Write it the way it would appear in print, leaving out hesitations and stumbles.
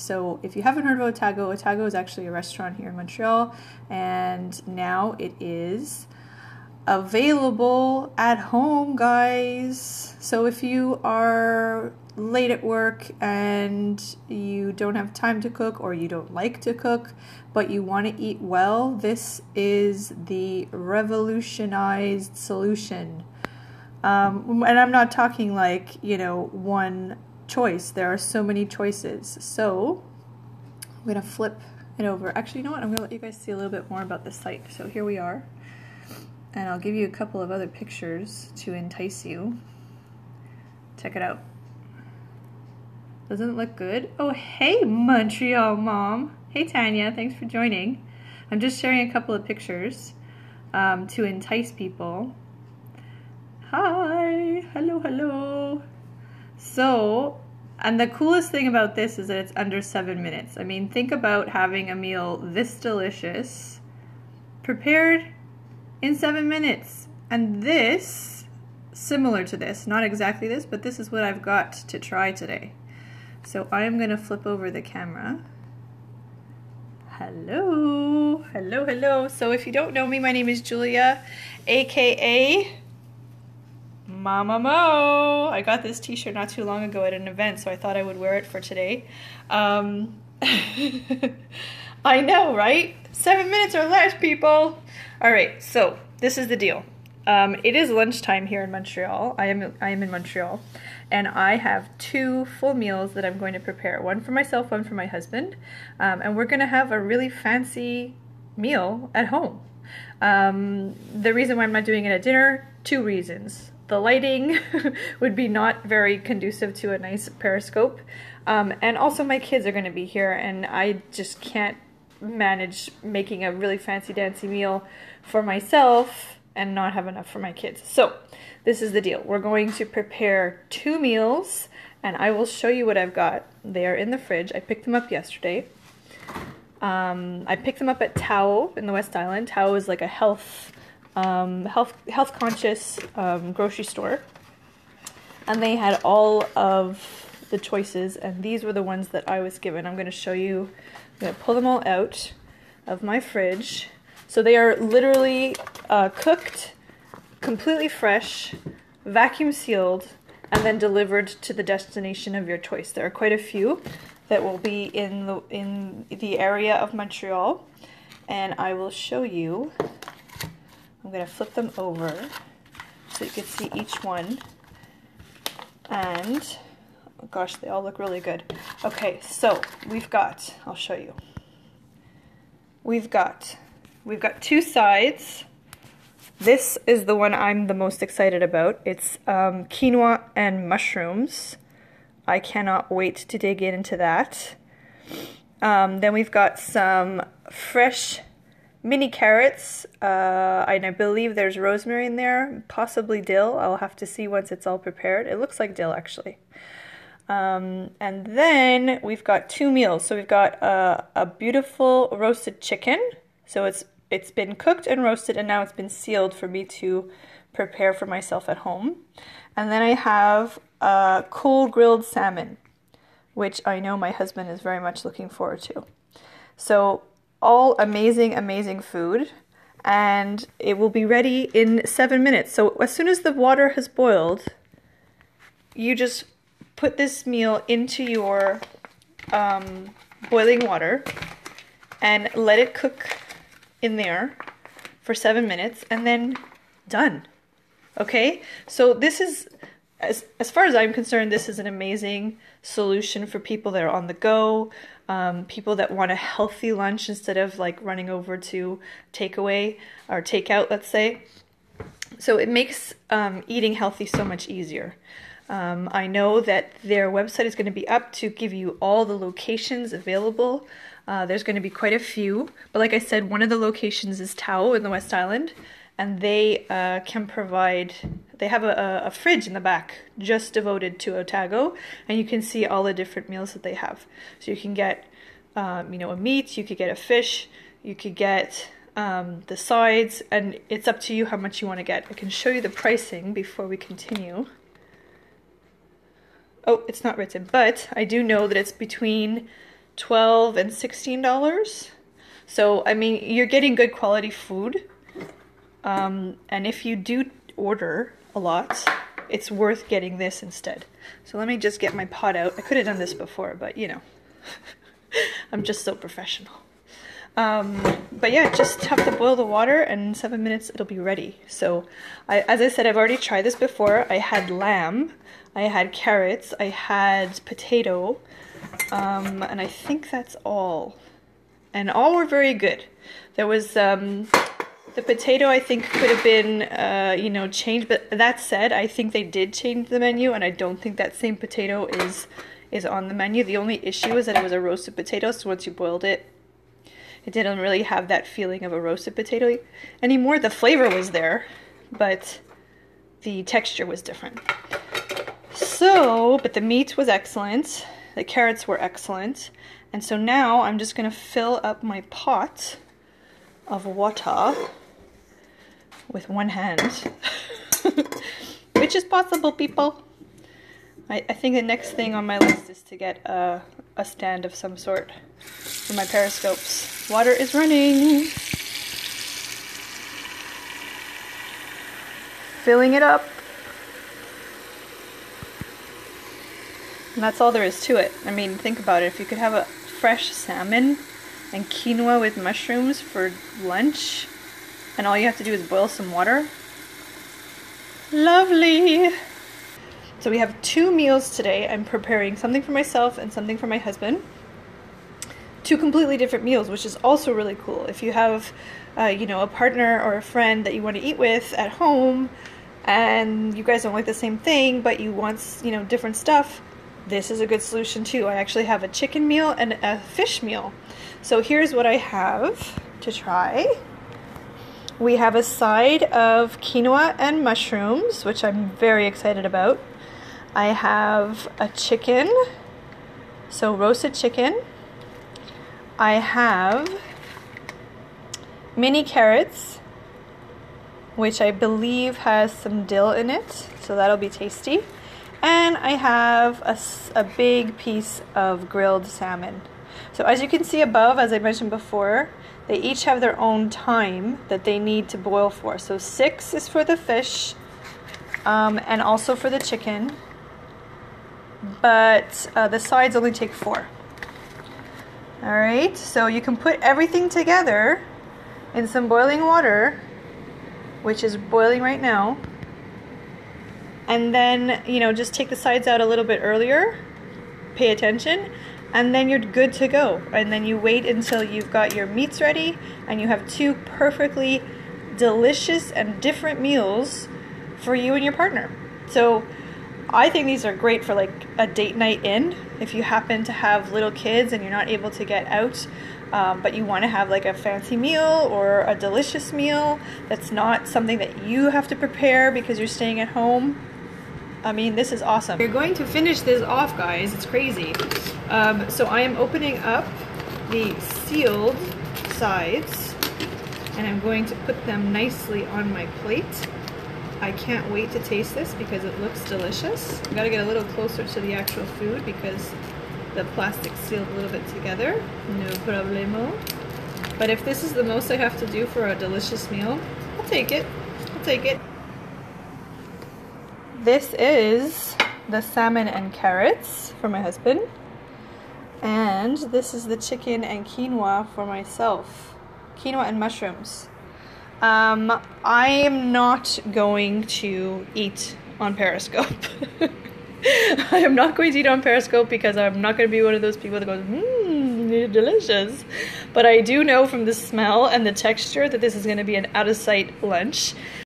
So if you haven't heard of Otago, Otago is actually a restaurant here in Montreal, and now it is available at home, guys. So if you are late at work and you don't have time to cook, or you don't like to cook but you want to eat well, this is the revolutionized solution. And I'm not talking like, you know, one choice. There are so many choices. So I'm gonna flip it over. Actually, you know what, I'm gonna let you guys see a little bit more about the site. So here we are, and I'll give you a couple of other pictures to entice you. Check it out. Doesn't it look good? Oh, hey, Montreal mom. Hey, Tanya, thanks for joining. I'm just sharing a couple of pictures to entice people. Hi, hello, hello. So, and the coolest thing about this is that it's under 7 minutes. I mean, think about having a meal this delicious, prepared in 7 minutes. And this, similar to this, not exactly this, but this is what I've got to try today. So I'm gonna flip over the camera. Hello, hello, hello. So if you don't know me, my name is Julia, AKA Mama Mo. I got this t-shirt not too long ago at an event, so I thought I would wear it for today. I know, right? 7 minutes or less, people. All right, so this is the deal. It is lunchtime here in Montreal. I am in Montreal, and I have 2 full meals that I'm going to prepare. One for myself, one for my husband, and we're going to have a really fancy meal at home. The reason why I'm not doing it at dinner, 2 reasons. The lighting would be not very conducive to a nice Periscope, and also my kids are going to be here, and I just can't manage making a really fancy dancy meal for myself and not have enough for my kids. So this is the deal. We're going to prepare 2 meals, and I will show you what I've got. They are in the fridge. I picked them up yesterday. I picked them up at Tao in the West Island. Tao is like a health conscious grocery store, and they had all of the choices, and these were the ones that I was given. I'm going to show you. I'm going to pull them all out of my fridge. So they are literally cooked, completely fresh, vacuum sealed, and then delivered to the destination of your choice. There are quite a few that will be in the area of Montreal, and I will show you. I'm going to flip them over so you can see each one. And oh gosh, they all look really good. Okay, so we've got, I'll show you. We've got 2 sides. This is the one I'm the most excited about. It's quinoa and mushrooms. I cannot wait to dig into that. Then we've got some fresh mini carrots, and I believe there's rosemary in there, possibly dill. I'll have to see once it's all prepared. It looks like dill, actually. And then we've got 2 meals. So we've got a beautiful roasted chicken. So it's been cooked and roasted, and now it's been sealed for me to prepare for myself at home. And then I have cool grilled salmon, which I know my husband is very much looking forward to. So all amazing, amazing food, and it will be ready in 7 minutes. So as soon as the water has boiled, you just put this meal into your boiling water and let it cook in there for 7 minutes, and then done. Okay, so this is, as far as I'm concerned, this is an amazing solution for people that are on the go, people that want a healthy lunch instead of like running over to takeaway or takeout, let's say. So it makes eating healthy so much easier. I know that their website is going to be up to give you all the locations available. There's going to be quite a few, but like I said, one of the locations is Tao in the West Island, and they can provide, they have a fridge in the back just devoted to Otago, and you can see all the different meals that they have. So you can get, a meat, you could get a fish, you could get the sides, and it's up to you how much you want to get. I can show you the pricing before we continue. Oh, it's not written, but I do know that it's between $12 and $16. So, I mean, you're getting good quality food. And if you do order a lot, it's worth getting this instead. So let me just get my pot out. I could have done this before, but you know, I'm just so professional. But yeah, just have to boil the water and in 7 minutes it'll be ready. So as I said, I've already tried this before. I had lamb, I had carrots, I had potato, and I think that's all. And all were very good. There was, the potato I think could have been, you know, changed, but that said, I think they did change the menu, and I don't think that same potato is on the menu. The only issue is that it was a roasted potato, so once you boiled it, it didn't really have that feeling of a roasted potato anymore. The flavor was there, but the texture was different. So, but the meat was excellent. The carrots were excellent. And so now I'm just going to fill up my pot of water with one hand, which is possible, people. I think the next thing on my list is to get a stand of some sort for my periscopes. Water is running. Filling it up. And that's all there is to it. I mean, think about it. If you could have a fresh salmon and quinoa with mushrooms for lunch, and all you have to do is boil some water. Lovely! So we have 2 meals today. I'm preparing something for myself and something for my husband. 2 completely different meals, which is also really cool. If you have, you know, a partner or a friend that you want to eat with at home, and you guys don't like the same thing, but you want, you know, different stuff, this is a good solution too. I actually have a chicken meal and a fish meal. So here's what I have to try. We have a side of quinoa and mushrooms, which I'm very excited about. I have a chicken, so roasted chicken. I have mini carrots, which I believe has some dill in it, so that'll be tasty. And I have a big piece of grilled salmon. So as you can see above, as I mentioned before, they each have their own time that they need to boil for. So 6 is for the fish, and also for the chicken, but the sides only take 4. Alright, so you can put everything together in some boiling water, which is boiling right now, and then, you know, just take the sides out a little bit earlier, pay attention, and then you're good to go. And then you wait until you've got your meats ready, and you have 2 perfectly delicious and different meals for you and your partner. So I think these are great for like a date night in, if you happen to have little kids and you're not able to get out, but you want to have like a fancy meal or a delicious meal that's not something that you have to prepare because you're staying at home. I mean, this is awesome. We're going to finish this off, guys. It's crazy. So I am opening up the sealed sides, and I'm going to put them nicely on my plate. I can't wait to taste this because it looks delicious. I gotta get a little closer to the actual food because the plastic's sealed a little bit together. No problemo. But if this is the most I have to do for a delicious meal, I'll take it. I'll take it. This is the salmon and carrots for my husband. And this is the chicken and quinoa for myself. Quinoa and mushrooms. I am not going to eat on Periscope. I am not going to eat on Periscope because I'm not going to be one of those people that goes, they're delicious. But I do know from the smell and the texture that this is going to be an out-of-sight lunch.